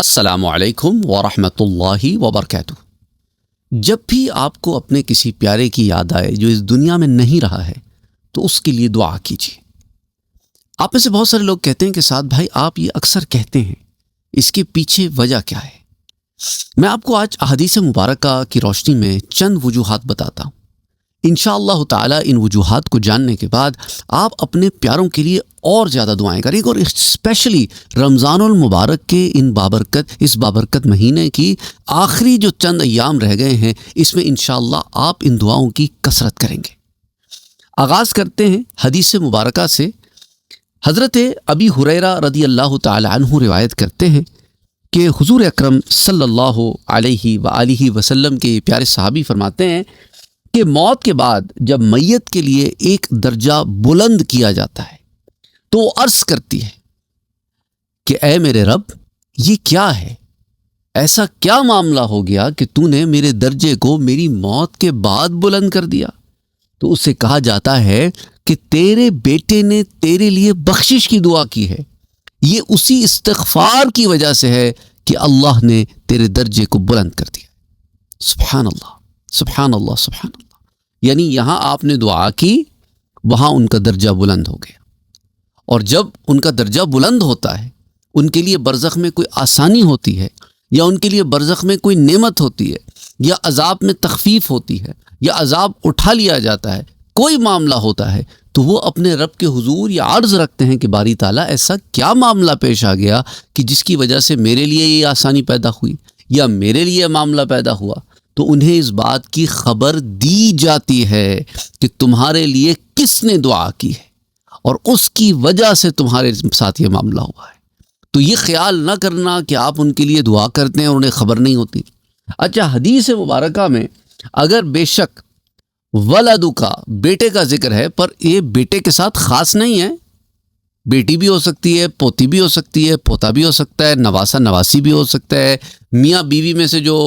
السلام علیکم ورحمۃ اللہ وبرکاتہ۔ جب بھی آپ کو اپنے کسی پیارے کی یاد آئے جو اس دنیا میں نہیں رہا ہے تو اس کے لیے دعا کیجیے۔ آپ میں سے بہت سارے لوگ کہتے ہیں کہ سعد بھائی آپ یہ اکثر کہتے ہیں، اس کے پیچھے وجہ کیا ہے؟ میں آپ کو آج احادیث مبارکہ کی روشنی میں چند وجوہات بتاتا ہوں۔ انشاءاللہ تعالی ان وجوہات کو جاننے کے بعد آپ اپنے پیاروں کے لیے اور زیادہ دعائیں کریں اور اسپیشلی رمضان المبارک کے اس بابرکت مہینے کی آخری جو چند ایام رہ گئے ہیں، اس میں انشاءاللہ آپ ان دعاؤں کی کثرت کریں گے۔ آغاز کرتے ہیں حدیث مبارکہ سے۔ حضرت ابی ہریرہ رضی اللہ تعالی عنہ روایت کرتے ہیں کہ حضور اکرم صلی اللہ علیہ وآلہ وسلم کے پیارے صحابی فرماتے ہیں کہ موت کے بعد جب میت کے لیے ایک درجہ بلند کیا جاتا ہے تو وہ عرض کرتی ہے کہ اے میرے رب، یہ کیا ہے؟ ایسا کیا معاملہ ہو گیا کہ تو نے میرے درجے کو میری موت کے بعد بلند کر دیا؟ تو اس سے کہا جاتا ہے کہ تیرے بیٹے نے تیرے لیے بخشش کی دعا کی ہے، یہ اسی استغفار کی وجہ سے ہے کہ اللہ نے تیرے درجے کو بلند کر دیا۔ سبحان اللہ، سبحان اللہ، سبحان اللہ۔ یعنی یہاں آپ نے دعا کی، وہاں ان کا درجہ بلند ہو گیا، اور جب ان کا درجہ بلند ہوتا ہے، ان کے لیے برزخ میں کوئی آسانی ہوتی ہے، یا ان کے لیے برزخ میں کوئی نعمت ہوتی ہے، یا عذاب میں تخفیف ہوتی ہے، یا عذاب اٹھا لیا جاتا ہے، کوئی معاملہ ہوتا ہے، تو وہ اپنے رب کے حضور یہ عرض رکھتے ہیں کہ باری تعالیٰ ایسا کیا معاملہ پیش آ گیا کہ جس کی وجہ سے میرے لیے یہ آسانی پیدا ہوئی یا میرے لیے معاملہ پیدا ہوا۔ تو انہیں اس بات کی خبر دی جاتی ہے کہ تمہارے لیے کس نے دعا کی ہے اور اس کی وجہ سے تمہارے ساتھ یہ معاملہ ہوا ہے۔ تو یہ خیال نہ کرنا کہ آپ ان کے لیے دعا کرتے ہیں اور انہیں خبر نہیں ہوتی۔ اچھا، حدیث مبارکہ میں اگر بے شک ولد کا بیٹے کا ذکر ہے، پر یہ بیٹے کے ساتھ خاص نہیں ہے، بیٹی بھی ہو سکتی ہے، پوتی بھی ہو سکتی ہے، پوتا بھی ہو سکتا ہے، نواسا نواسی بھی ہو سکتا ہے، میاں بیوی میں سے جو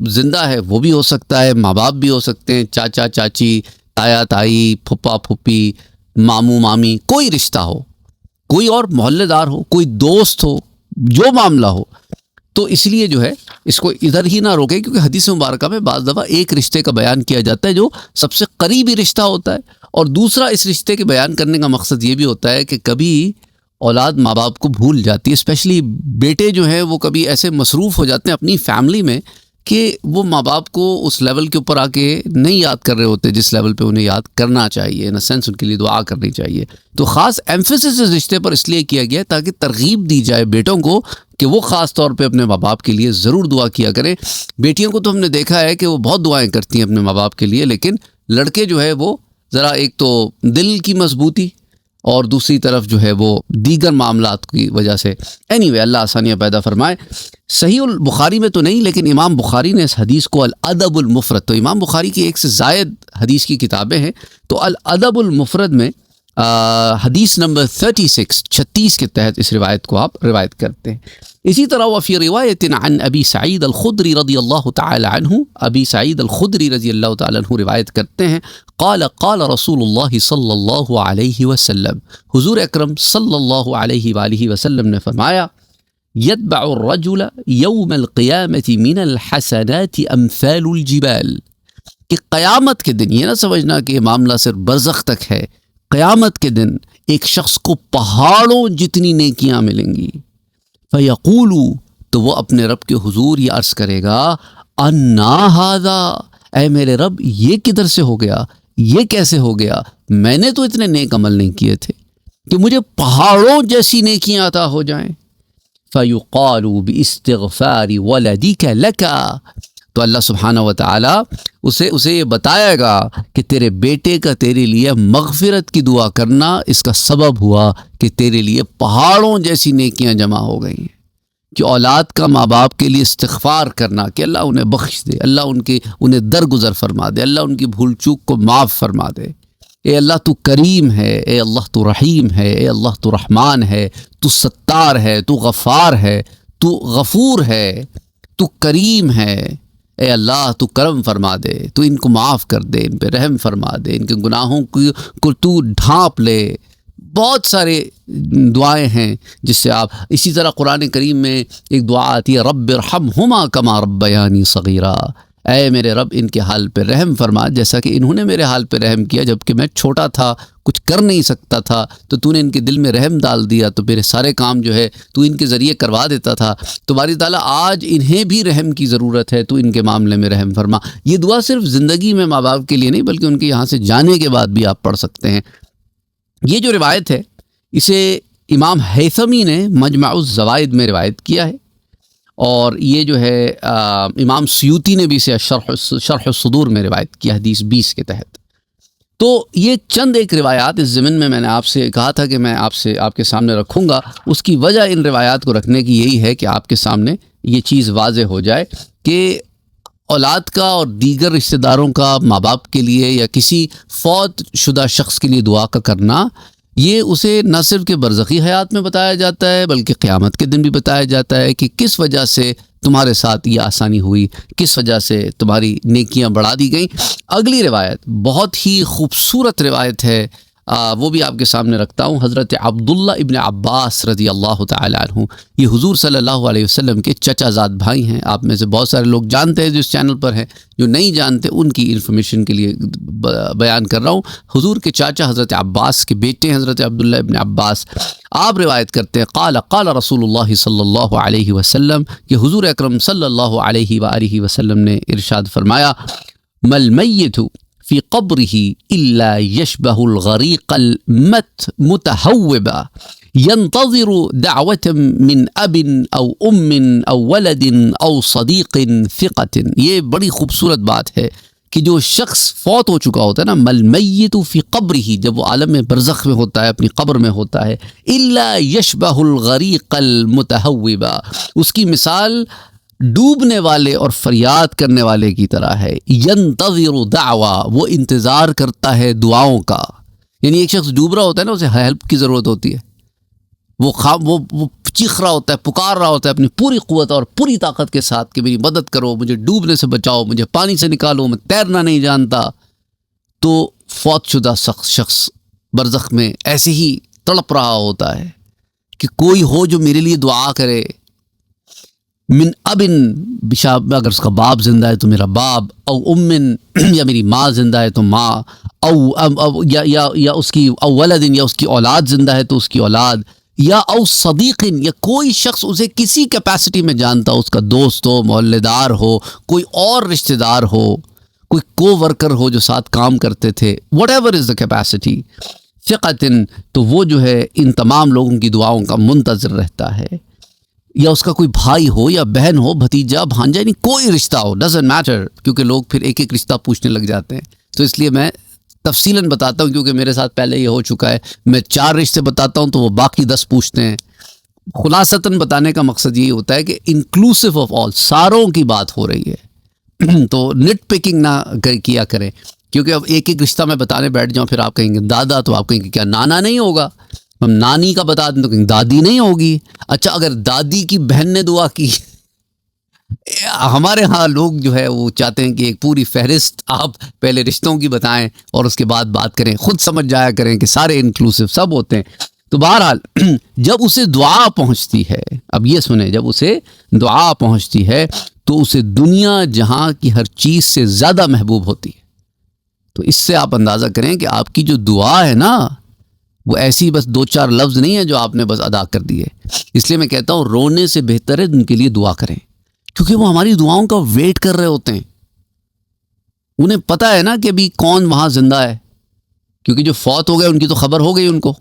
زندہ ہے وہ بھی ہو سکتا ہے، ماں باپ بھی ہو سکتے ہیں، چاچا چاچی، تایا تائی، پھپھا پھوپھی، ماموں مامی، کوئی رشتہ ہو، کوئی اور محلے دار ہو، کوئی دوست ہو، جو معاملہ ہو۔ تو اس لیے جو ہے اس کو ادھر ہی نہ روکے، کیونکہ حدیث مبارکہ میں بعض دفعہ ایک رشتے کا بیان کیا جاتا ہے جو سب سے قریبی رشتہ ہوتا ہے، اور دوسرا اس رشتے کے بیان کرنے کا مقصد یہ بھی ہوتا ہے کہ کبھی اولاد ماں باپ کو بھول جاتی ہے، اسپیشلی بیٹے جو ہیں وہ کبھی ایسے مصروف ہو جاتے ہیں اپنی فیملی میں کہ وہ ماں باپ کو اس لیول کے اوپر آ کے نہیں یاد کر رہے ہوتے جس لیول پہ انہیں یاد کرنا چاہیے، ان سینس ان کے لیے دعا کرنی چاہیے۔ تو خاص ایمفیسس اس رشتے پر اس لیے کیا گیا ہے تاکہ ترغیب دی جائے بیٹوں کو کہ وہ خاص طور پہ اپنے ماں باپ کے لیے ضرور دعا کیا کریں۔ بیٹیوں کو تو ہم نے دیکھا ہے کہ وہ بہت دعائیں کرتی ہیں اپنے ماں باپ کے لیے، لیکن لڑکے جو ہے وہ ذرا ایک تو دل کی مضبوطی اور دوسری طرف جو ہے وہ دیگر معاملات کی وجہ سے اللہ آسانیاں پیدا فرمائے۔ صحیح البخاری میں تو نہیں، لیکن امام بخاری نے اس حدیث کو الادب المفرد، تو امام بخاری کی ایک سے زائد حدیث کی کتابیں ہیں، تو الادب المفرد میں حدیث نمبر 36 کے تحت اس روایت کو آپ روایت کرتے ہیں۔ اسی طرح وفی روایت عن ابی سعید الخدری رضی اللہ تعالی عنہ، ابی سعید الخدری رضی اللہ تعالی عنہ روایت کرتے ہیں، قال رسول اللہ صلی اللہ علیہ وسلم، حضور اکرم صلی اللہ علیہ وآلہ وسلم نے فرمایا، یتبع الرجل یوم القیامت من الحسنات امثال الجبال، کہ قیامت کے دن، یہ نہ سمجھنا کہ یہ معاملہ صرف برزخ تک ہے، قیامت کے دن ایک شخص کو پہاڑوں جتنی نیکیاں ملیں گی، فیقول، تو وہ اپنے رب کے حضور یہ عرض کرے گا، انا ھذا، اے میرے رب یہ کدھر سے ہو گیا، یہ کیسے ہو گیا، میں نے تو اتنے نیک عمل نہیں کیے تھے کہ مجھے پہاڑوں جیسی نیکیاں عطا ہو جائیں۔ فیقال باستغفار ولدک لک، تو اللہ سبحانہ و تعالیٰ اسے یہ بتائے گا کہ تیرے بیٹے کا تیرے لیے مغفرت کی دعا کرنا اس کا سبب ہوا کہ تیرے لیے پہاڑوں جیسی نیکیاں جمع ہو گئی ہیں۔ کہ اولاد کا ماں باپ کے لیے استغفار کرنا کہ اللہ انہیں بخش دے، اللہ انہیں درگزر فرما دے، اللہ ان کی بھول چوک کو معاف فرما دے۔ اے اللہ تو کریم ہے، اے اللہ تو رحیم ہے، اے اللہ تو رحمان ہے، تو ستار ہے، تو غفار ہے، تو غفور ہے، تو کریم ہے۔ اے اللہ تو کرم فرما دے، تو ان کو معاف کر دے، ان پہ رحم فرما دے، ان کے گناہوں کو تو ڈھانپ لے، بہت سارے دعائیں ہیں جس سے آپ، اسی طرح قرآن کریم میں ایک دعا آتی ہے رب ارحمہما کما ربیانی صغیرا، اے میرے رب ان کے حال پہ رحم فرما جیسا کہ انہوں نے میرے حال پہ رحم کیا جب کہ میں چھوٹا تھا، کچھ کر نہیں سکتا تھا، تو نے ان کے دل میں رحم ڈال دیا، تو میرے سارے کام جو ہے تو ان کے ذریعے کروا دیتا تھا، تو باری تعالیٰ آج انہیں بھی رحم کی ضرورت ہے، تو ان کے معاملے میں رحم فرما۔ یہ دعا صرف زندگی میں ماں باپ کے لیے نہیں بلکہ ان کے یہاں سے جانے کے بعد بھی آپ پڑھ سکتے ہیں۔ یہ جو روایت ہے اسے امام ہیثمی نے مجمع الزوائد میں روایت کیا ہے، اور یہ جو ہے امام سیوطی نے بھی اسے شرح الصدور میں روایت کیا حدیث 20 کے تحت۔ تو یہ چند ایک روایات اس ضمن میں نے آپ سے کہا تھا کہ میں آپ کے سامنے رکھوں گا۔ اس کی وجہ ان روایات کو رکھنے کی یہی ہے کہ آپ کے سامنے یہ چیز واضح ہو جائے کہ اولاد کا اور دیگر رشتہ داروں کا ماں باپ کے لیے یا کسی فوت شدہ شخص کے لیے دعا کا کرنا، یہ اسے نہ صرف کہ برزخی حیات میں بتایا جاتا ہے بلکہ قیامت کے دن بھی بتایا جاتا ہے کہ کس وجہ سے تمہارے ساتھ یہ آسانی ہوئی، کس وجہ سے تمہاری نیکیاں بڑھا دی گئیں۔ اگلی روایت بہت ہی خوبصورت روایت ہے، وہ بھی آپ کے سامنے رکھتا ہوں۔ حضرت عبداللہ ابن عباس رضی اللہ تعالی عنہ، یہ حضور صلی اللہ علیہ وسلم کے چچا زاد بھائی ہیں۔ آپ میں سے بہت سارے لوگ جانتے ہیں جو اس چینل پر ہیں، جو نہیں جانتے ان کی انفارمیشن کے لیے بیان کر رہا ہوں۔ حضور کے چاچا حضرت عباس کے بیٹے ہیں حضرت عبداللہ ابن عباس۔ آپ روایت کرتے ہیں قال رسول اللہ صلی اللہ علیہ وسلم، کہ حضور اکرم صلی اللہ علیہ وآلہ وسلم نے ارشاد فرمایا مل میت فی قبرہ الا یشبہ الغریق المتہوبہ ینتظر دعوة من اب او ام او ولد او صدیق ثقة۔ یہ بڑی خوبصورت بات ہے کہ جو شخص فوت ہو چکا ہوتا ہے نا، مل میت فی قبرہ، جب وہ عالم برزخ میں ہوتا ہے، اپنی قبر میں ہوتا ہے، الا یشبہ الغریق المتہوبہ، اس کی مثال ڈوبنے والے اور فریاد کرنے والے کی طرح ہے۔ ینتظر دعوہ، وہ انتظار کرتا ہے دعاؤں کا، یعنی ایک شخص ڈوب رہا ہوتا ہے نا، اسے ہیلپ کی ضرورت ہوتی ہے، وہ چیخ رہا ہوتا ہے، پکار رہا ہوتا ہے اپنی پوری قوت اور پوری طاقت کے ساتھ کہ میری مدد کرو، مجھے ڈوبنے سے بچاؤ، مجھے پانی سے نکالو، میں تیرنا نہیں جانتا۔ تو فوت شدہ شخص برزخ میں ایسے ہی تڑپ رہا ہوتا ہے کہ کوئی ہو جو میرے لیے دعا کرے۔ من ابن، اگر اس کا باپ زندہ ہے تو میرا باپ، او امن، یا میری ماں زندہ ہے تو ماں، یا اس کی او ولد، یا اس کی اولاد زندہ ہے تو اس کی اولاد، یا او صدیق، یا کوئی شخص اسے کسی کیپیسٹی میں جانتا ہو، اس کا دوست ہو، محلے دار ہو، کوئی اور رشتہ دار ہو، کوئی کو ورکر ہو جو ساتھ کام کرتے تھے، whatever is the capacity, ثقۃ، تو وہ جو ہے ان تمام لوگوں کی دعاؤں کا منتظر رہتا ہے۔ یا اس کا کوئی بھائی ہو یا بہن ہو، بھتیجا، بھانجا، یعنی کوئی رشتہ ہو، ڈزنٹ میٹر، کیونکہ لوگ پھر ایک ایک رشتہ پوچھنے لگ جاتے ہیں، تو اس لیے میں تفصیلاً بتاتا ہوں کیونکہ میرے ساتھ پہلے یہ ہو چکا ہے۔ میں 4 رشتے بتاتا ہوں تو وہ باقی 10 پوچھتے ہیں۔ خلاصتاً بتانے کا مقصد یہی ہوتا ہے کہ انکلوسیو آف آل، ساروں کی بات ہو رہی ہے، تو نٹ پکنگ نہ کیا کریں، کیونکہ اب ایک ایک رشتہ میں بتانے بیٹھ جاؤں پھر آپ کہیں گے دادا، تو آپ کہیں گے کیا نانا نہیں ہوگا؟ ہم نانی کا بتا دیں تو کہیں دادی نہیں ہوگی۔ اچھا اگر دادی کی بہن نے دعا کی، ہمارے ہاں لوگ جو ہے وہ چاہتے ہیں کہ ایک پوری فہرست آپ پہلے رشتوں کی بتائیں اور اس کے بعد بات کریں، خود سمجھ جایا کریں کہ سارے انکلوسیو سب ہوتے ہیں۔ تو بہرحال جب اسے دعا پہنچتی ہے، اب یہ سنیں، جب اسے دعا پہنچتی ہے تو اسے دنیا جہاں کی ہر چیز سے زیادہ محبوب ہوتی ہے۔ تو اس سے آپ اندازہ کریں کہ آپ کی جو دعا ہے نا، وہ ایسی بس 2-4 لفظ نہیں ہے جو آپ نے بس ادا کر دیے۔ اس لیے میں کہتا ہوں رونے سے بہتر ہے ان کے لیے دعا کریں، کیونکہ وہ ہماری دعاؤں کا ویٹ کر رہے ہوتے ہیں۔ انہیں پتہ ہے نا کہ ابھی کون وہاں زندہ ہے، کیونکہ جو فوت ہو گئے ان کی تو خبر ہو گئی ان کو،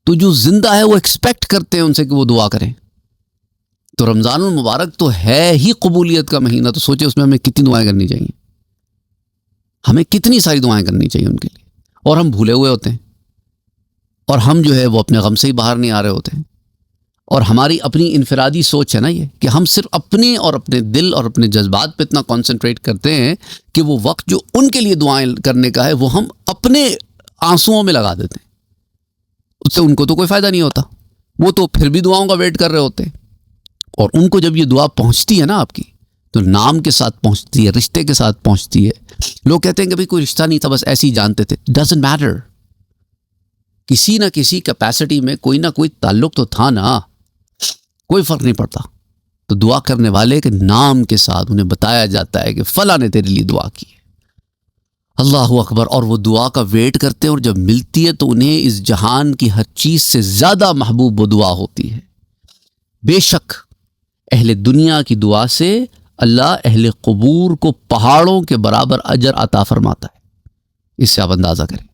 تو جو زندہ ہے وہ ایکسپیکٹ کرتے ہیں ان سے کہ وہ دعا کریں۔ تو رمضان المبارک تو ہے ہی قبولیت کا مہینہ، تو سوچے اس میں ہمیں کتنی دعائیں کرنی چاہیے، ہمیں کتنی ساری دعائیں کرنی چاہیے ان کے لیے، اور ہم بھولے ہوئے ہوتے ہیں، اور ہم جو ہے وہ اپنے غم سے ہی باہر نہیں آ رہے ہوتے ہیں، اور ہماری اپنی انفرادی سوچ ہے نا یہ، کہ ہم صرف اپنے اور اپنے دل اور اپنے جذبات پہ اتنا کنسنٹریٹ کرتے ہیں کہ وہ وقت جو ان کے لیے دعائیں کرنے کا ہے وہ ہم اپنے آنسوؤں میں لگا دیتے ہیں، اس سے ان کو تو کوئی فائدہ نہیں ہوتا، وہ تو پھر بھی دعاؤں کا ویٹ کر رہے ہوتے ہیں۔ اور ان کو جب یہ دعا پہنچتی ہے نا آپ کی، تو نام کے ساتھ پہنچتی ہے، رشتے کے ساتھ پہنچتی ہے۔ لوگ کہتے ہیں کہ بھئی کوئی رشتہ نہیں تھا، بس ایسے ہی جانتے تھے، ڈزنٹ میٹر۔ کسی نہ کسی کیپیسٹی میں کوئی نہ کوئی تعلق تو تھا نا، کوئی فرق نہیں پڑتا. تو دعا کرنے والے کے نام کے ساتھ انہیں بتایا جاتا ہے کہ فلاں نے تیرے لیے دعا کی ہے. اللہ اکبر. اور وہ دعا کا ویٹ کرتے ہیں، اور جب ملتی ہے تو انہیں اس جہان کی ہر چیز سے زیادہ محبوب وہ دعا ہوتی ہے. بے شک اہل دنیا کی دعا سے اللہ اہل قبور کو پہاڑوں کے برابر اجر عطا فرماتا ہے. اس سے آپ اندازہ کریں،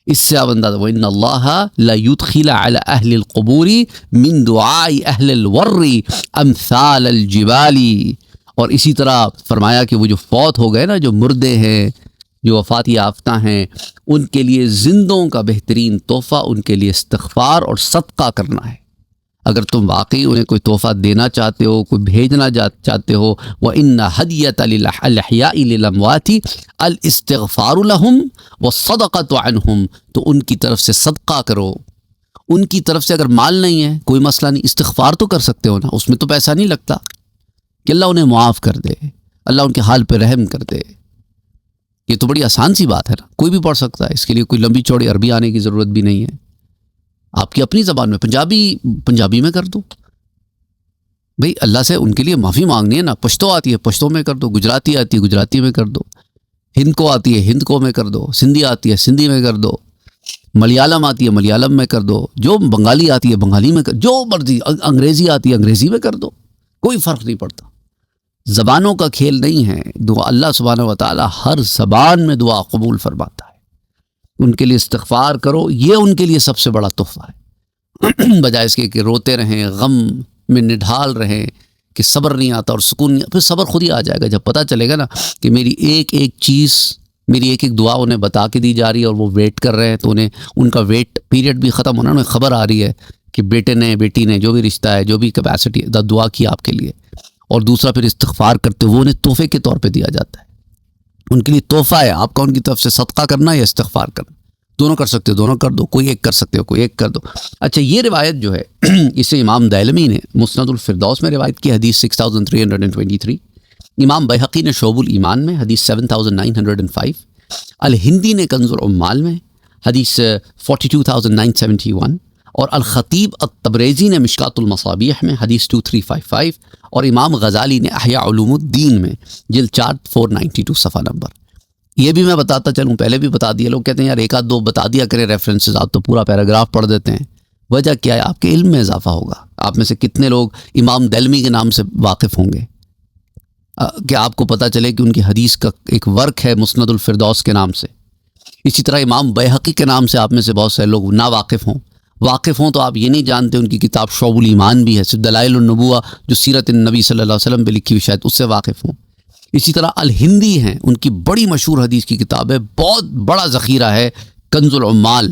اس سے آپ اندازہ. وَإِنَّ اللَّهَ لَيُدْخِلَ عَلَى أَهْلِ الْقُبُورِ مِن دُعَاءِ أَهْلِ الْوَرِّ أَمْثَالَ الْجِبَالِ. اور اسی طرح فرمایا کہ وہ جو فوت ہو گئے نا، جو مردے ہیں، جو وفات یافتہ ہیں، ان کے لیے زندوں کا بہترین تحفہ ان کے لیے استغفار اور صدقہ کرنا ہے. اگر تم واقعی انہیں کوئی تحفہ دینا چاہتے ہو، کوئی بھیجنا چاہتے ہو، وَإِنَّ هَدْيَةَ الْأَحْيَاءِ لِلْأَمْوَاتِ الْإِسْتِغْفَارُ لَهُمْ وَالصَّدَقَةُ عَنْهُمْ. تو ان کی طرف سے صدقہ کرو. ان کی طرف سے اگر مال نہیں ہے کوئی مسئلہ نہیں، استغفار تو کر سکتے ہو نا، اس میں تو پیسہ نہیں لگتا. کہ اللہ انہیں معاف کر دے، اللہ ان کے حال پہ رحم کر دے. یہ تو بڑی آسان سی بات ہے نا، کوئی بھی پڑھ سکتا ہے. اس کے لیے کوئی لمبی چوڑی عربی آنے کی ضرورت بھی نہیں ہے. آپ کی اپنی زبان میں پنجابی میں کر دو. بھئی اللہ سے ان کے لیے معافی مانگنی ہے نا. پشتو آتی ہے پشتو میں کر دو، گجراتی آتی ہے گجراتی میں کر دو، ہند کو آتی ہے ہند کو میں کر دو، سندھی آتی ہے سندھی میں کر دو، ملیالم آتی ہے ملیالم میں کر دو، جو بنگالی آتی ہے بنگالی میں کر دو، جو مرضی، انگریزی آتی ہے انگریزی میں کر دو. کوئی فرق نہیں پڑتا. زبانوں کا کھیل نہیں ہے. دعا اللہ سبحانہ و تعالی ہر زبان میں دعا قبول فرماتا ہے. ان کے لیے استغفار کرو، یہ ان کے لیے سب سے بڑا تحفہ ہے. بجائے اس کے کہ روتے رہیں، غم میں نڈھال رہیں کہ صبر نہیں آتا اور سکون نہیں. پھر صبر خود ہی آ جائے گا جب پتہ چلے گا نا کہ میری ایک ایک چیز، میری ایک ایک دعا انہیں بتا کے دی جا رہی ہے اور وہ ویٹ کر رہے ہیں. تو انہیں ان کا ویٹ پیریڈ بھی ختم ہونا، انہیں خبر آ رہی ہے کہ بیٹے نے بیٹی نے جو بھی رشتہ ہے، جو بھی کیپیسٹی دعا کی آپ کے لیے. اور دوسرا پھر استغفار کرتے وہ انہیں تحفے کے طور پہ دیا جاتا ہے. ان کے لیے تحفہ ہے آپ کا ان کی طرف سے صدقہ کرنا یا استغفار کرنا. دونوں کر سکتے ہو، دونوں کر دو. کوئی ایک کر سکتے ہو، کوئی ایک کر دو. اچھا، یہ روایت جو ہے اسے امام دائلمی نے مسند الفردوس میں روایت کی، حدیث 6323. امام بیہقی نے شعب الایمان میں حدیث 7905. الہندی نے کنز العمال میں حدیث 42971. اور الخطیب التبریزی نے مشکات المصابیح میں حدیث 2355. اور امام غزالی نے احیاء علوم الدین میں جلد 4 492 صفحہ نمبر. یہ بھی میں بتاتا چلوں، پہلے بھی بتا دیا. لوگ کہتے ہیں یار ایک آدھ دو بتا دیا کریں ریفرنسز، آپ تو پورا پیراگراف پڑھ دیتے ہیں. وجہ کیا ہے؟ آپ کے علم میں اضافہ ہوگا. آپ میں سے کتنے لوگ امام دلمی کے نام سے واقف ہوں گے کہ آپ کو پتہ چلے کہ ان کی حدیث کا ایک ورک ہے مسند الفردوس کے نام سے. اسی طرح امام بیہقی کے نام سے آپ میں سے بہت سارے لوگ نہ واقف ہوں تو آپ یہ نہیں جانتے ان کی کتاب شعب الایمان بھی ہے، دلائل النبوہ جو سیرت النبی صلی اللہ علیہ وسلم پہ لکھی ہوئی، شاید اس سے واقف ہوں. اسی طرح الہندی ہیں، ان کی بڑی مشہور حدیث کی کتاب ہے، بہت بڑا ذخیرہ ہے، کنز العمال.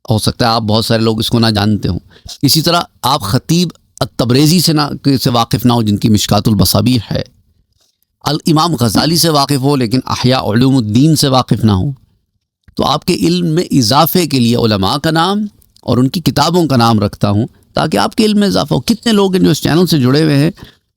ہو سکتا ہے آپ بہت سارے لوگ اس کو نہ جانتے ہوں. اسی طرح آپ خطیب التبریزی سے واقف نہ ہو جن کی مشکات المصابیح ہے. امام غزالی سے واقف ہو لیکن احیاء علوم الدین سے واقف نہ ہو. تو آپ کے علم میں اضافے کے لیے علماء کا نام اور ان کی کتابوں کا نام رکھتا ہوں تاکہ آپ کے علم میں اضافہ ہو. کتنے لوگ ہیں جو اس چینل سے جڑے ہوئے ہیں،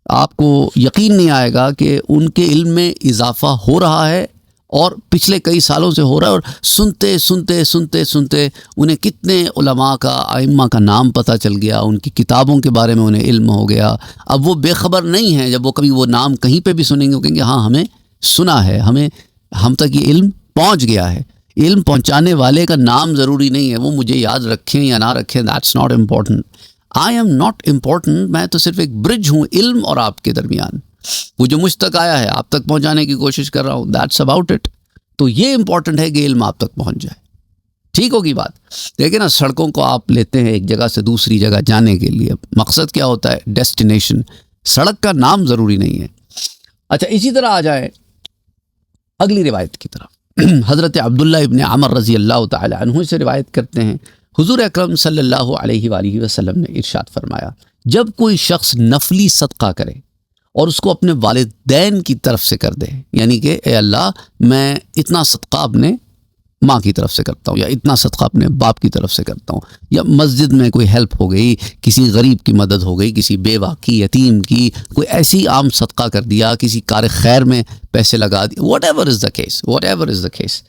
آپ کو یقین نہیں آئے گا کہ ان کے علم میں اضافہ ہو رہا ہے اور پچھلے کئی سالوں سے ہو رہا ہے. اور سنتے سنتے سنتے سنتے انہیں کتنے علماء کا، ائمہ کا نام پتہ چل گیا، ان کی کتابوں کے بارے میں انہیں علم ہو گیا. اب وہ بے خبر نہیں ہیں. جب وہ کبھی وہ نام کہیں پہ بھی سنیں گے وہ کہیں گے ہاں ہمیں سنا ہے، ہم تک یہ علم پہنچ گیا ہے. علم پہنچانے والے کا نام ضروری نہیں ہے، وہ مجھے یاد رکھیں یا نہ رکھیں، that's not important. I am not important. میں تو صرف ایک برج ہوں علم اور آپ کے درمیان. وہ جو مجھ تک آیا ہے آپ تک پہنچانے کی کوشش کر رہا ہوں، دیٹس اباؤٹ اٹ. تو یہ امپورٹنٹ ہے کہ علم آپ تک پہنچ جائے. ٹھیک ہوگی بات. دیکھیں نا، سڑکوں کو آپ لیتے ہیں ایک جگہ سے دوسری جگہ جانے کے لیے، مقصد کیا ہوتا ہے؟ ڈیسٹینیشن. سڑک کا نام ضروری نہیں ہے. اچھا، اسی طرح آ جائیں اگلی روایت کی طرف. حضرت عبداللہ ابن عمر رضی اللہ تعالی عنہ سے روایت کرتے ہیں، حضور اکرم صلی اللہ علیہ وآلہ وسلم نے ارشاد فرمایا، جب کوئی شخص نفلی صدقہ کرے اور اس کو اپنے والدین کی طرف سے کر دے، یعنی کہ اے اللہ میں اتنا صدقہ اپنے ماں کی طرف سے کرتا ہوں، یا اتنا صدقہ اپنے باپ کی طرف سے کرتا ہوں، یا مسجد میں کوئی ہیلپ ہو گئی، کسی غریب کی مدد ہو گئی، کسی بیوہ کی، یتیم کی، کوئی ایسی عام صدقہ کر دیا، کسی کار خیر میں پیسے لگا دیے، what ever is the case.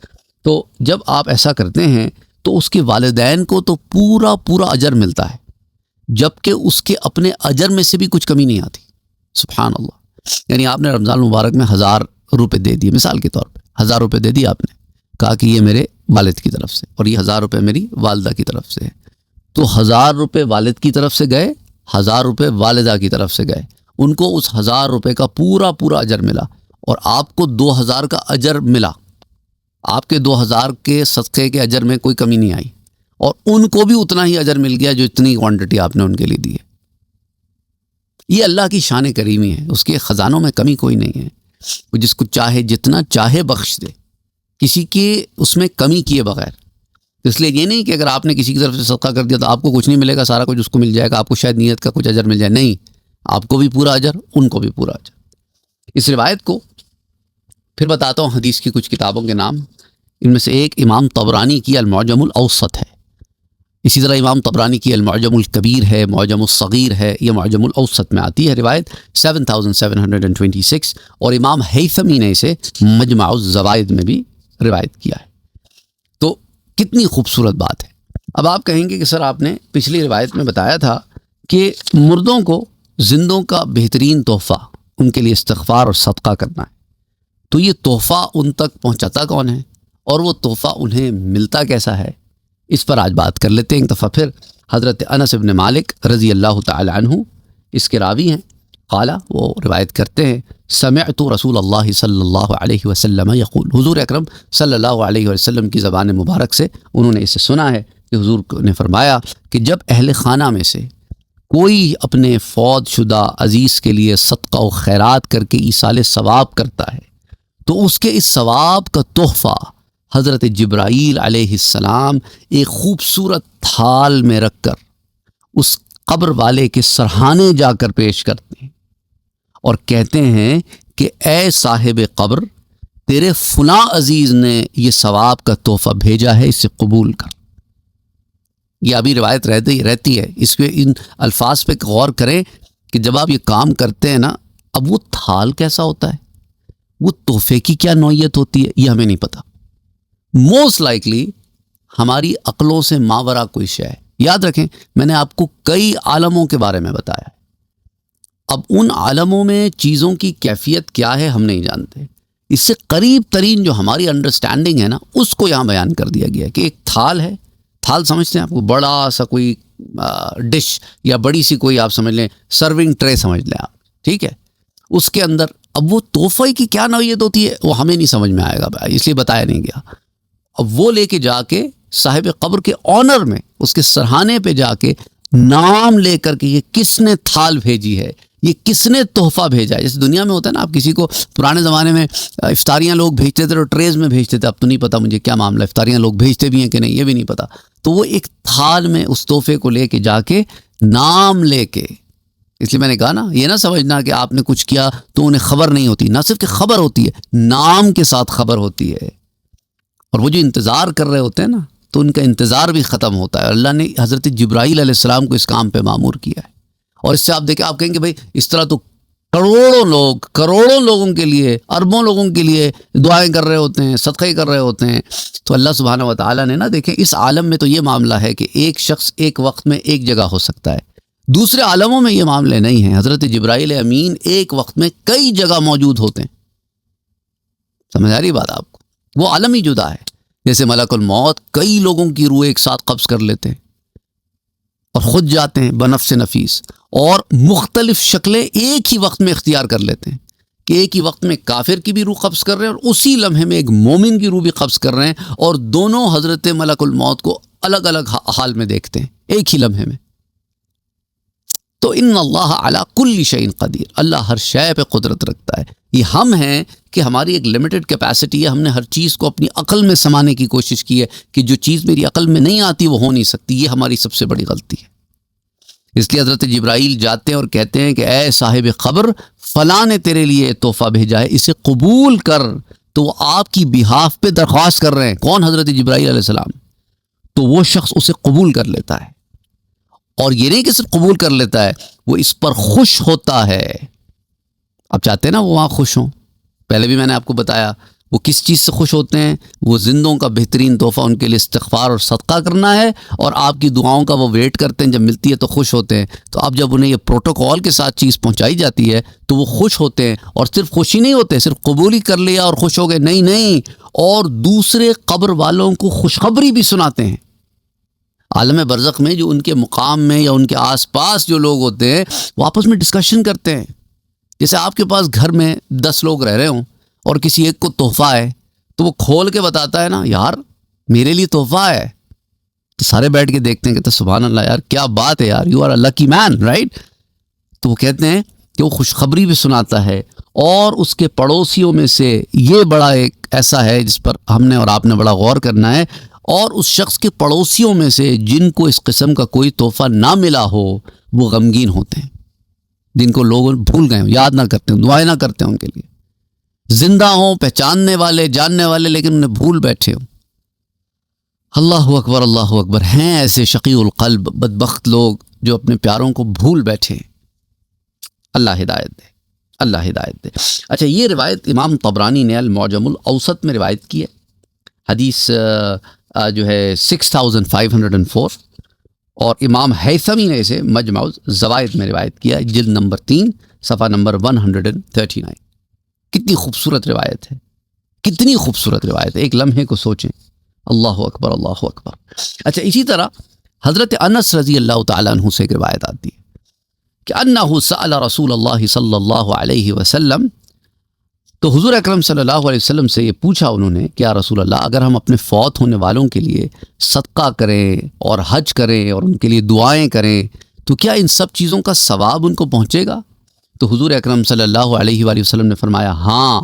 تو جب آپ ایسا کرتے ہیں تو اس کے والدین کو تو پورا اجر ملتا ہے، جبکہ اس کے اپنے اجر میں سے بھی کچھ کمی نہیں آتی. سبحان اللہ. یعنی آپ نے رمضان المبارک میں 1000 روپے دے دیے، مثال کے طور پہ 1000 روپے دے دیے آپ نے، کہا کہ یہ میرے والد کی طرف سے اور یہ 1000 روپے میری والدہ کی طرف سے ہے. تو 1000 روپے والد کی طرف سے گئے، 1000 روپے والدہ کی طرف سے گئے. ان کو اس 1000 روپے کا پورا اجر ملا، اور آپ کو 2000 کا اجر ملا. آپ کے 2000 کے صدقے کے اجر میں کوئی کمی نہیں آئی، اور ان کو بھی اتنا ہی اجر مل گیا جو اتنی کوانٹٹی آپ نے ان کے لیے دی ہے. یہ اللہ کی شان کریمی ہے، اس کے خزانوں میں کمی کوئی نہیں ہے. وہ جس کو چاہے جتنا چاہے بخش دے، کسی کے اس میں کمی کیے بغیر. اس لیے یہ نہیں کہ اگر آپ نے کسی کی طرف سے صدقہ کر دیا تو آپ کو کچھ نہیں ملے گا، سارا کچھ اس کو مل جائے گا، آپ کو شاید نیت کا کچھ اجر مل جائے. نہیں، آپ کو بھی پورا اجر، ان کو بھی پورا اجر. اس روایت کو پھر بتاتا ہوں حدیث کی کچھ کتابوں کے نام. ان میں سے ایک امام طبرانی کی المعجم الاوسط ہے، اسی طرح امام طبرانی کی المعجم الکبیر ہے، معجم الصغیر ہے، یہ معجم الاوسط میں آتی ہے روایت 7726. اور امام ہیثمی نے اسے مجمع الزوائد میں بھی روایت کیا ہے. تو کتنی خوبصورت بات ہے. اب آپ کہیں گے کہ سر آپ نے پچھلی روایت میں بتایا تھا کہ مردوں کو زندوں کا بہترین تحفہ ان کے لیے استغفار اور صدقہ کرنا ہے. تو یہ تحفہ ان تک پہنچاتا کون ہے، اور وہ تحفہ انہیں ملتا کیسا ہے؟ اس پر آج بات کر لیتے ہیں ایک دفعہ پھر. حضرت انس بن مالک رضی اللہ تعالی عنہ اس کے راوی ہیں. قالا، وہ روایت کرتے ہیں، سمعت رسول اللہ صلی اللہ علیہ وسلم یقول، حضور اکرم صلی اللہ علیہ وسلم کی زبان مبارک سے انہوں نے اسے سنا ہے کہ حضور نے فرمایا کہ جب اہل خانہ میں سے کوئی اپنے فوت شدہ عزیز کے لیے صدقہ و خیرات کر کے ایصال ثواب کرتا ہے تو اس کے اس ثواب کا تحفہ حضرت جبرائیل علیہ السلام ایک خوبصورت تھال میں رکھ کر اس قبر والے کے سرہانے جا کر پیش کرتے ہیں اور کہتے ہیں کہ اے صاحب قبر، تیرے فلاں عزیز نے یہ ثواب کا تحفہ بھیجا ہے، اسے قبول کر. یہ ابھی روایت رہتی ہے. اس کے ان الفاظ پہ غور کریں کہ جب آپ یہ کام کرتے ہیں نا، اب وہ تھال کیسا ہوتا ہے، وہ تحفے کی کیا نوعیت ہوتی ہے، یہ ہمیں نہیں پتا. موسٹ لائکلی ہماری عقلوں سے ماورا کوئی شے ہے. یاد رکھیں، میں نے آپ کو کئی عالموں کے بارے میں بتایا. اب ان عالموں میں چیزوں کی کیفیت کیا ہے ہم نہیں جانتے. اس سے قریب ترین جو ہماری انڈرسٹینڈنگ ہے نا، اس کو یہاں بیان کر دیا گیا ہے کہ ایک تھال ہے. تھال سمجھتے ہیں آپ کو، بڑا سا کوئی ڈش یا بڑی سی کوئی آپ سمجھ لیں سرونگ ٹرے سمجھ لیں آپ، ٹھیک ہے. اس کے اندر اب وہ تحفے کی کیا نوعیت ہوتی ہے وہ ہمیں نہیں سمجھ میں آئے گا بھائی، اس لیے بتایا نہیں گیا. اب وہ لے کے جا کے صاحب قبر کے آنر میں اس کے سرہانے پہ جا کے نام لے کر کے یہ کس نے تھال بھیجی ہے، یہ کس نے تحفہ بھیجا ہے. جس دنیا میں ہوتا ہے نا، آپ کسی کو پرانے زمانے میں افطاریاں لوگ بھیجتے تھے اور ٹریز میں بھیجتے تھے. اب تو نہیں پتا مجھے کیا معاملہ، افطاریاں لوگ بھیجتے بھی ہیں کہ نہیں یہ بھی نہیں پتا. تو وہ ایک تھال میں اس تحفے کو لے کے جا کے نام لے کے، اس لیے میں نے کہا نا، یہ نہ سمجھنا کہ آپ نے کچھ کیا تو انہیں خبر نہیں ہوتی. نہ صرف کہ خبر ہوتی ہے، نام کے ساتھ خبر ہوتی ہے. اور وہ جو انتظار کر رہے ہوتے ہیں نا، تو ان کا انتظار بھی ختم ہوتا ہے. اللہ نے حضرت جبرائیل علیہ السلام کو اس کام پہ مامور کیا ہے. اور اس سے آپ دیکھیں، آپ کہیں گے بھائی اس طرح تو کروڑوں لوگوں کے لیے، اربوں لوگوں کے لیے دعائیں کر رہے ہوتے ہیں، صدقے کر رہے ہوتے ہیں. تو اللہ سبحانہ و تعالیٰ نے نا، دیکھیں اس عالم میں تو یہ معاملہ ہے کہ ایک شخص ایک وقت میں ایک جگہ ہو سکتا ہے. دوسرے عالموں میں یہ معاملے نہیں ہیں. حضرت جبرائیل امین ایک وقت میں کئی جگہ موجود ہوتے ہیں. سمجھ آ رہی بات آپ کو؟ وہ عالم ہی جدا ہے. جیسے ملک الموت کئی لوگوں کی روح ایک ساتھ قبض کر لیتے ہیں اور خود جاتے ہیں بنفس نفیس، اور مختلف شکلیں ایک ہی وقت میں اختیار کر لیتے ہیں کہ ایک ہی وقت میں کافر کی بھی روح قبض کر رہے ہیں اور اسی لمحے میں ایک مومن کی روح بھی قبض کر رہے ہیں، اور دونوں حضرت ملک الموت کو الگ الگ حال میں دیکھتے ہیں ایک ہی لمحے میں. تو ان اللہ علی کل شیء قدیر، اللہ ہر شے پہ قدرت رکھتا ہے. یہ ہم ہیں کہ ہماری ایک لمیٹڈ کیپیسٹی ہے. ہم نے ہر چیز کو اپنی عقل میں سمانے کی کوشش کی ہے کہ جو چیز میری عقل میں نہیں آتی وہ ہو نہیں سکتی. یہ ہماری سب سے بڑی غلطی ہے. اس لیے حضرت جبرائیل جاتے ہیں اور کہتے ہیں کہ اے صاحب قبر، فلاں نے تیرے لیے تحفہ بھیجا ہے، اسے قبول کر. تو وہ آپ کی بہاف پہ درخواست کر رہے ہیں. کون؟ حضرت جبرائیل علیہ السلام. تو وہ شخص اسے قبول کر لیتا ہے، اور یہ نہیں کہ صرف قبول کر لیتا ہے، وہ اس پر خوش ہوتا ہے. اب چاہتے ہیں نا وہ وہاں خوش ہوں. پہلے بھی میں نے آپ کو بتایا وہ کس چیز سے خوش ہوتے ہیں؟ وہ زندوں کا بہترین تحفہ ان کے لیے استغفار اور صدقہ کرنا ہے، اور آپ کی دعاؤں کا وہ ویٹ کرتے ہیں، جب ملتی ہے تو خوش ہوتے ہیں۔ تو اب جب انہیں یہ پروٹوکول کے ساتھ چیز پہنچائی جاتی ہے تو وہ خوش ہوتے ہیں، اور صرف خوشی نہیں ہوتے صرف قبول ہی کر لیا اور خوش ہو گئے، نہیں، اور دوسرے قبر والوں کو خوشخبری بھی سناتے ہیں۔ عالم برزخ میں جو ان کے مقام میں یا ان کے آس پاس جو لوگ ہوتے ہیں وہ آپس میں ڈسکشن کرتے ہیں۔ جیسے آپ کے پاس گھر میں 10 لوگ رہ رہے ہوں اور کسی ایک کو تحفہ ہے تو وہ کھول کے بتاتا ہے نا، یار میرے لیے تحفہ ہے، تو سارے بیٹھ کے دیکھتے ہیں کہ تو سبحان اللہ یار کیا بات ہے یار، you are a lucky man, right? تو وہ کہتے ہیں کہ وہ خوشخبری بھی سناتا ہے، اور اس کے پڑوسیوں میں سے یہ بڑا ایک ایسا ہے جس پر ہم نے اور آپ نے بڑا غور کرنا ہے، اور اس شخص کے پڑوسیوں میں سے جن کو اس قسم کا کوئی تحفہ نہ ملا ہو وہ غمگین ہوتے ہیں، جن کو لوگ بھول گئے ہوں، یاد نہ کرتے ہوں، دعائیں نہ کرتے ہیں ان کے لیے، زندہ ہوں، پہچاننے والے، جاننے والے، لیکن انہیں بھول بیٹھے ہوں۔ اللہ اکبر، اللہ اکبر۔ ہیں ایسے شقی القلب بدبخت لوگ جو اپنے پیاروں کو بھول بیٹھے ہیں۔ اللہ ہدایت دے، اللہ ہدایت دے۔ اچھا، یہ روایت امام طبرانی نے المعجم الاوسط میں روایت کی ہے، حدیث جو ہے 6504، اور امام ہیثمی نے اسے مجمع الزوائد میں روایت کیا ہے، جلد نمبر 3 صفحہ نمبر 139۔ کتنی خوبصورت روایت ہے، کتنی خوبصورت روایت ہے، ایک لمحے کو سوچیں۔ اللہ اکبر، اللہ اکبر۔ اچھا، اسی طرح حضرت انس رضی اللہ تعالیٰ عنہ سے ایک روایت آتی ہے کہ انہ سأل رسول اللہ صلی اللہ علیہ وسلم، تو حضور اکرم صلی اللہ علیہ وسلم سے یہ پوچھا انہوں نے کہ یا رسول اللہ، اگر ہم اپنے فوت ہونے والوں کے لیے صدقہ کریں اور حج کریں اور ان کے لیے دعائیں کریں تو کیا ان سب چیزوں کا ثواب ان کو پہنچے گا؟ تو حضور اکرم صلی اللہ علیہ وآلہ وسلم نے فرمایا ہاں،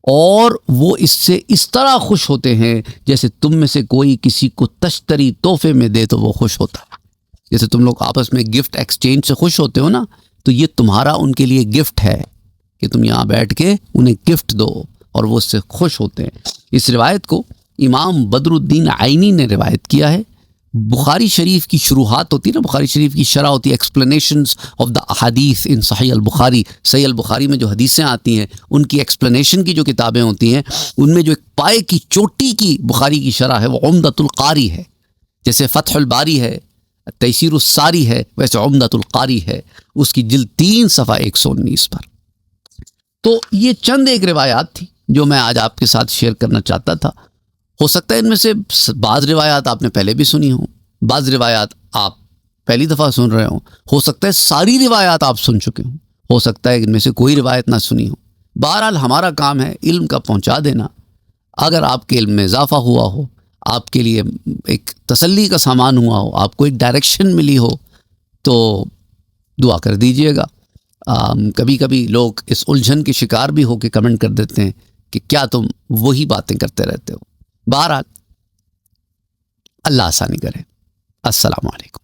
اور وہ اس سے اس طرح خوش ہوتے ہیں جیسے تم میں سے کوئی کسی کو تشتری تحفے میں دے تو وہ خوش ہوتا ہے۔ جیسے تم لوگ آپس میں گفٹ ایکسچینج سے خوش ہوتے ہو نا، تو یہ تمہارا ان کے لیے گفٹ ہے کہ تم یہاں بیٹھ کے انہیں گفٹ دو اور وہ اس سے خوش ہوتے ہیں۔ اس روایت کو امام بدر الدین عینی نے روایت کیا ہے۔ بخاری شریف کی شروحات ہوتی ہے نا، بخاری شریف کی شرح ہوتی ہے، ایکسپلینیشنز آف دا احادیث ان صحیح البخاری، صحیح البخاری میں جو حدیثیں آتی ہیں ان کی ایکسپلینیشن کی جو کتابیں ہوتی ہیں، ان میں جو ایک پائے کی چوٹی کی بخاری کی شرح ہے وہ عمدۃ القاری ہے۔ جیسے فتح الباری ہے، تیسیر الساری ہے، ویسے عمدۃ القاری ہے، اس کی جلد 3 صفحہ 119 پر۔ تو یہ چند ایک روایات تھی جو میں آج آپ کے ساتھ شیئر کرنا چاہتا تھا۔ ہو سکتا ہے ان میں سے بعض روایات آپ نے پہلے بھی سنی ہوں، بعض روایات آپ پہلی دفعہ سن رہے ہوں، ہو سکتا ہے ساری روایات آپ سن چکے ہوں، ہو سکتا ہے ان میں سے کوئی روایت نہ سنی ہو۔ بہرحال ہمارا کام ہے علم کا پہنچا دینا۔ اگر آپ کے علم میں اضافہ ہوا ہو، آپ کے لیے ایک تسلی کا سامان ہوا ہو، آپ کو ایک ڈائریکشن ملی ہو، تو دعا کر دیجئے گا۔ کبھی کبھی لوگ اس الجھن کے شکار بھی ہو کے کمنٹ کر دیتے ہیں کہ کیا تم وہی باتیں کرتے رہتے ہو۔ بہرحال اللہ آسانی کرے۔ السلام علیکم۔